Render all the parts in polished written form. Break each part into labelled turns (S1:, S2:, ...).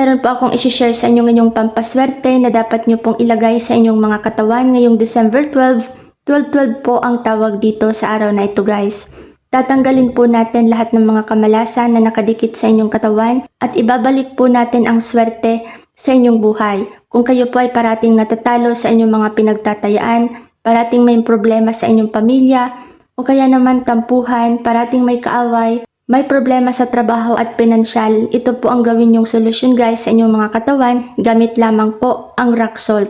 S1: meron po akong isi-share sa inyo ngayong pampaswerte na dapat nyo pong ilagay sa inyong mga katawan ngayong December 12. 12-12 po ang tawag dito sa araw na ito guys. Tatanggalin po natin lahat ng mga kamalasan na nakadikit sa inyong katawan at ibabalik po natin ang swerte sa inyong buhay. Kung kayo po ay parating natatalo sa inyong mga pinagtatayaan, parating may problema sa inyong pamilya, o kaya naman tampuhan, parating may kaaway, may problema sa trabaho at pinansyal, ito po ang gawin yung solusyon guys sa inyong mga katawan, gamit lamang po ang rock salt.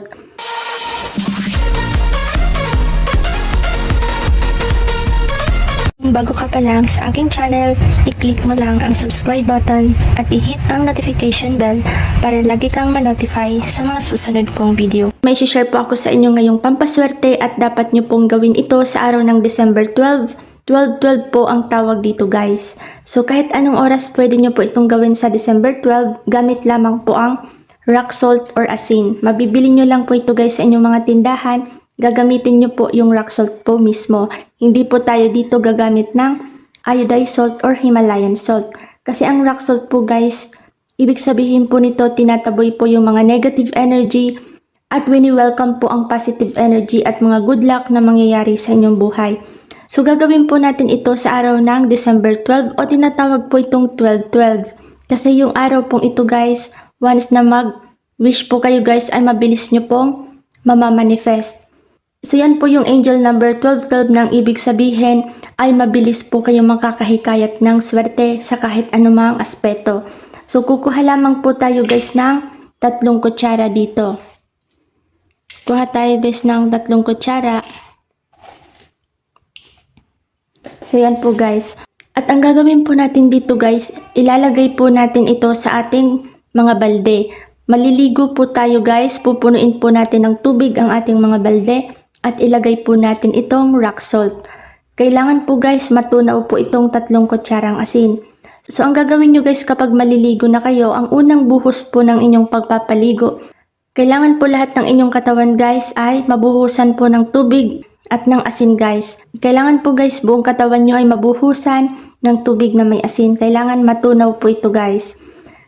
S1: Bago ka pa lang sa aking channel, i-click mo lang ang subscribe button at i-hit ang notification bell para lagi kang ma-notify sa mga susunod kong video. May share po ako sa inyo ngayong pampaswerte at dapat nyo pong gawin ito sa araw ng December 12. 12-12 po ang tawag dito guys. So kahit anong oras pwede nyo po itong gawin sa December 12, gamit lamang po ang rock salt or asin. Mabibili nyo lang po ito guys sa inyong mga tindahan. Gagamitin nyo po yung rock salt po mismo. Hindi po tayo dito gagamit ng iodized salt or Himalayan salt. Kasi ang rock salt po guys, ibig sabihin po nito tinataboy po yung mga negative energy at wini-welcome po ang positive energy at mga good luck na mangyayari sa inyong buhay. So gagawin po natin ito sa araw ng December 12 o tinatawag po itong 12-12. Kasi yung araw pong ito guys, once na mag-wish po kayo guys ay mabilis nyo pong mamamanifest. So yan po yung angel number 12-12 nang ibig sabihin ay mabilis po kayong makakahikayat ng swerte sa kahit anumang aspeto. So kukuha lamang po tayo guys ng 3 kutsara dito. Kuha tayo guys ng 3 kutsara. So yan po guys. At ang gagawin po natin dito guys, ilalagay po natin ito sa ating mga balde. Maliligo po tayo guys, pupunuin po natin ng tubig ang ating mga balde at ilagay po natin itong rock salt. Kailangan po guys matunaw po itong 3 kutsarang asin. So ang gagawin nyo guys kapag maliligo na kayo, ang unang buhos po ng inyong pagpapaligo, kailangan po lahat ng inyong katawan guys ay mabuhusan po ng tubig at ng asin guys. Kailangan po guys buong katawan nyo ay mabuhusan ng tubig na may asin. Kailangan matunaw po ito guys.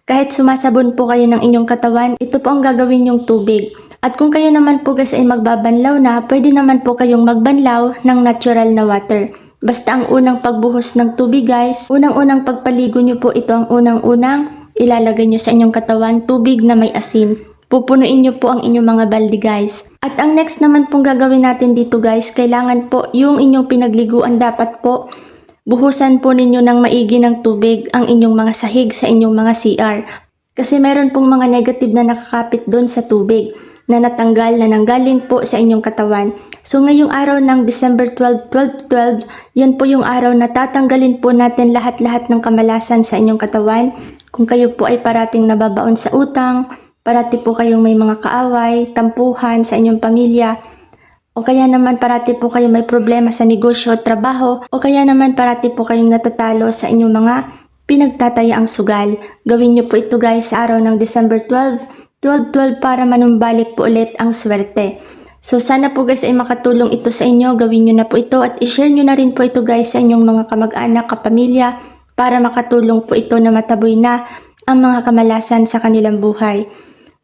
S1: Kahit sumasabon po kayo ng inyong katawan, ito po ang gagawin yung tubig. At kung kayo naman po guys ay magbabanlaw na, pwede naman po kayong magbanlaw ng natural na water. Basta ang unang pagbuhos ng tubig guys, unang-unang pagpaligo nyo po ito ang unang-unang ilalagay nyo sa inyong katawan, tubig na may asin. Pupunuin nyo po ang inyong mga balde guys. At ang next naman pong gagawin natin dito guys, kailangan po yung inyong pinagliguan dapat po buhusan po ninyo ng maigi ng tubig ang inyong mga sahig sa inyong mga CR. Kasi meron pong mga negative na nakakapit doon sa tubig na natanggal na nanggaling po sa inyong katawan. So ngayong araw ng December 12, 12-12, yan po yung araw na tatanggalin po natin lahat-lahat ng kamalasan sa inyong katawan. Kung kayo po ay parating nababaon sa utang, parati po kayong may mga kaaway, tampuhan sa inyong pamilya, o kaya naman parati po kayong may problema sa negosyo o trabaho, o kaya naman parati po kayong natatalo sa inyong mga pinagtatayaang sugal. Gawin nyo po ito guys sa araw ng December 12, 12-12 para manumbalik po ulit ang swerte. So sana po guys ay makatulong ito sa inyo, gawin nyo na po ito at i-share nyo na rin po ito guys sa inyong mga kamag-anak, kapamilya, para makatulong po ito na mataboy na ang mga kamalasan sa kanilang buhay.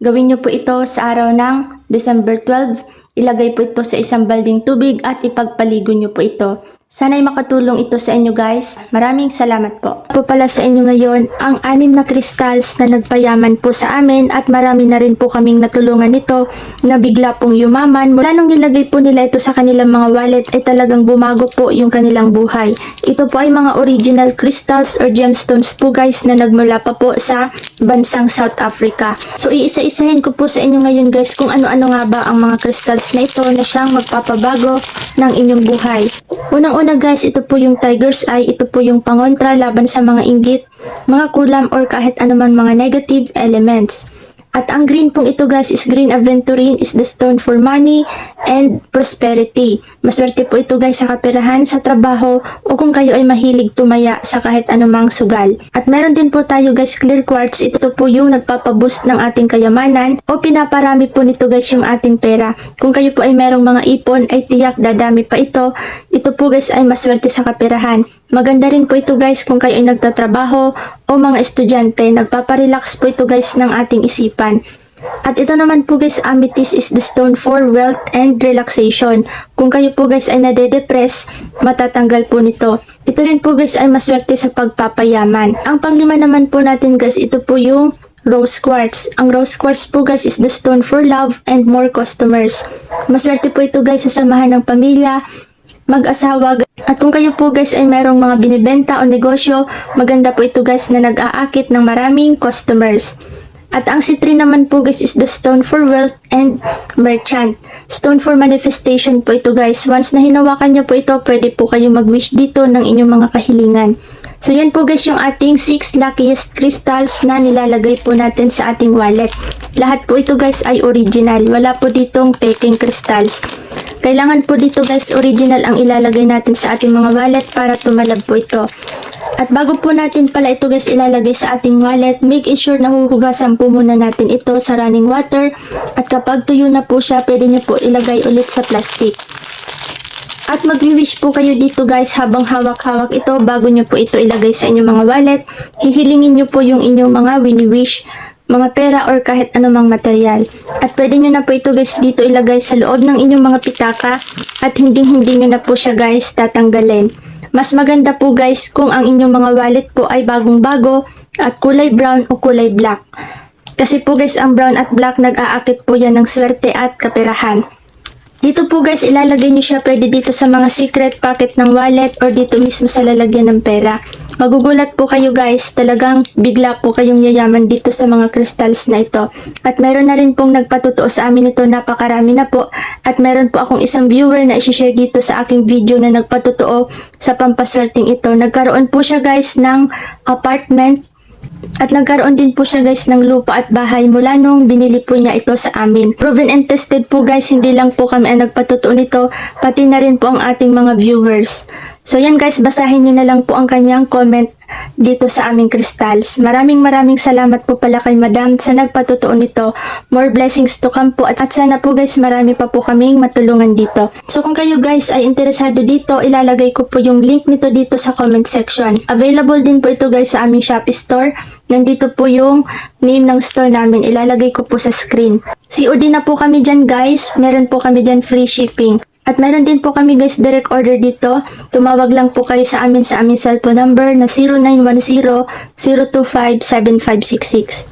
S1: Gawin nyo po ito sa araw ng December 12. Ilagay po ito sa isang balding tubig at ipagpaligo nyo po ito. Sana'y makatulong ito sa inyo guys. Maraming salamat po. Po pala sa inyo ngayon ang 6 na crystals na nagpayaman po sa amin at marami na rin po kaming natulungan nito na bigla pong yumaman. Mula nung nilagay po nila ito sa kanilang mga wallet ay talagang bumago po yung kanilang buhay. Ito po ay mga original crystals or gemstones po guys na nagmula pa po sa bansang South Africa. So iisa-isahin ko po sa inyo ngayon guys kung ano-ano nga ba ang mga crystals na ito na siyang magpapabago ng inyong buhay. Unang-una guys, ito po yung tiger's eye, ito po yung pangontra laban sa mga inggit, mga kulam or kahit anuman mga negative elements. At ang green pong ito guys is green aventurine, is the stone for money and prosperity. Maswerte po ito guys sa kaperahan, sa trabaho o kung kayo ay mahilig tumaya sa kahit anumang sugal. At meron din po tayo guys clear quartz, ito po yung nagpapaboost ng ating kayamanan o pinaparami po nito guys yung ating pera. Kung kayo po ay merong mga ipon ay tiyak dadami pa ito. Ito po guys ay maswerte sa kaperahan. Maganda rin po ito guys kung kayo ay nagtatrabaho o mga estudyante. Nagpaparelax po ito guys ng ating isipan. At ito naman po guys, amethyst is the stone for wealth and relaxation. Kung kayo po guys ay nade-depress, matatanggal po nito. Ito rin po guys ay maswerte sa pagpapayaman. Ang panglima naman po natin guys, ito po yung rose quartz. Ang rose quartz po guys is the stone for love and more customers. Maswerte po ito guys sa samahan ng pamilya, mag-asawa. At kung kayo po guys ay merong mga binibenta o negosyo, maganda po ito guys na nag-aakit ng maraming customers. At ang C3 naman po guys is the stone for wealth and merchant. Stone for manifestation po ito guys. Once na hinawakan nyo po ito, pwede po kayo mag-wish dito ng inyong mga kahilingan. So yan po guys yung ating 6 luckiest crystals na nilalagay po natin sa ating wallet. Lahat po ito guys ay original. Wala po ditong peking crystals. Kailangan po dito guys original ang ilalagay natin sa ating mga wallet para tumalab po ito. At bago po natin pala ito guys ilalagay sa ating wallet, make sure na huhugasan po muna natin ito sa running water. At kapag tuyo na po siya, pwede nyo po ilagay ulit sa plastic. At mag-wish po kayo dito guys habang hawak-hawak ito bago nyo po ito ilagay sa inyong mga wallet. Hihilingin nyo po yung inyong mga wini-wish, mga pera or kahit anumang material. At pwede nyo na po ito guys dito ilagay sa loob ng inyong mga pitaka at hindi nyo na po siya guys tatanggalin. Mas maganda po guys kung ang inyong mga wallet po ay bagong-bago at kulay brown o kulay black. Kasi po guys ang brown at black nag-aakit po yan ng swerte at kaperahan. Dito po guys ilalagay nyo siya pwede dito sa mga secret pocket ng wallet or dito mismo sa lalagyan ng pera. Magugulat po kayo guys, talagang bigla po kayong yayaman dito sa mga crystals na ito. At meron na rin pong nagpatotoo sa amin ito, napakarami na po. At meron po akong isang viewer na isi-share dito sa aking video na nagpatotoo sa pampaswerteng ito. Nagkaroon po siya guys ng apartment. At nagkaroon din po siya guys ng lupa at bahay mula nung binili po niya ito sa amin. Proven and tested po guys, hindi lang po kami ang nagpatotoo nito, pati na rin po ang ating mga viewers. So yan guys, basahin nyo na lang po ang kanyang comment dito sa aming crystals. Maraming salamat po pala kay Madam sa nagpatotoo nito. More blessings to come po at sana po guys marami pa po kaming matulungan dito. So kung kayo guys ay interesado dito, ilalagay ko po yung link nito dito sa comment section. Available din po ito guys sa aming Shopee store. Nandito po yung name ng store namin. Ilalagay ko po sa screen. COD na po kami dyan guys. Meron po kami dyan free shipping. At meron din po kami guys direct order dito. Tumawag lang po kayo sa aming cellphone number na 0910-025-7566.